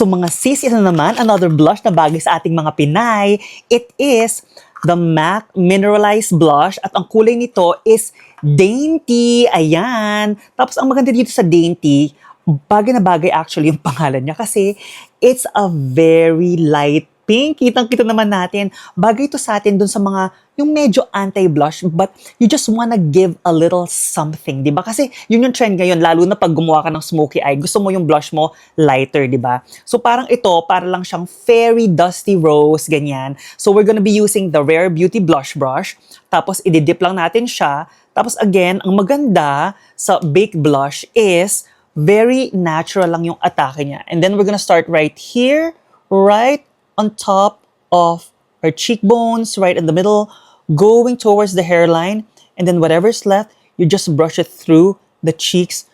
So mga sis, isa na naman, another blush na bagay sa ating mga Pinay. It is the MAC Mineralized Blush at ang kulay nito is Dainty. Ayan. Tapos ang maganda dito sa Dainty, bagay na bagay actually yung pangalan niya kasi it's a very light pink. Kitang-kita naman natin. Bagay ito sa atin dun sa mga yung medyo anti-blush but you just wanna give a little something, di ba? Kasi yun yung trend ngayon, lalo na pag gumawa ka ng smoky eye, gusto mo yung blush mo lighter, di ba? So parang ito, para lang siyang fairy dusty rose, ganyan. So we're gonna be using the Rare Beauty Blush Brush. Tapos ididip lang natin siya. Tapos again, ang maganda sa baked blush is very natural lang yung atake niya. And then we're gonna start right here, right on top of our cheekbones, right in the middle, going towards the hairline, and then whatever's left, you just brush it through the cheeks.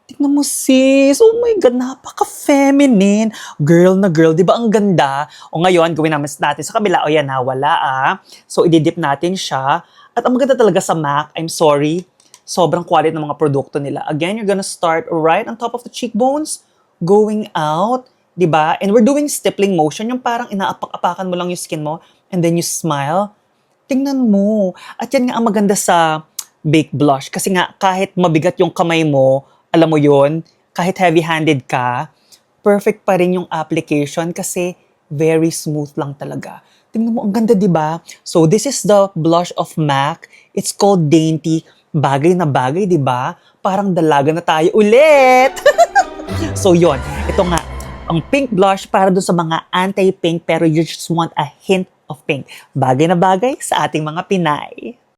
Tignan mo sis, oh my God, napaka-feminine. Girl na girl, di ba ang ganda? O ngayon, gawin natin sa kabila. O yan, nawala So, ididip natin siya. At ang maganda talaga sa MAC, I'm sorry, sobrang quality ng mga produkto nila. Again, you're gonna start right on top of the cheekbones, going out, di ba? And we're doing stippling motion, yung parang inaapak-apakan mo lang yung skin mo, and then you smile. Tingnan mo. At yan nga ang maganda sa baked blush. Kasi nga, kahit mabigat yung kamay mo, alam mo yun, kahit heavy-handed ka, perfect pa rin yung application kasi very smooth lang talaga. Tingnan mo, ang ganda, di ba? So, this is the blush of MAC. It's called Dainty. Bagay na bagay, di ba? Parang dalaga na tayo ulit! So, yon. Ito nga, ang pink blush para doon sa mga anti-pink pero you just want a hint of pink. Bagay na bagay sa ating mga Pinay.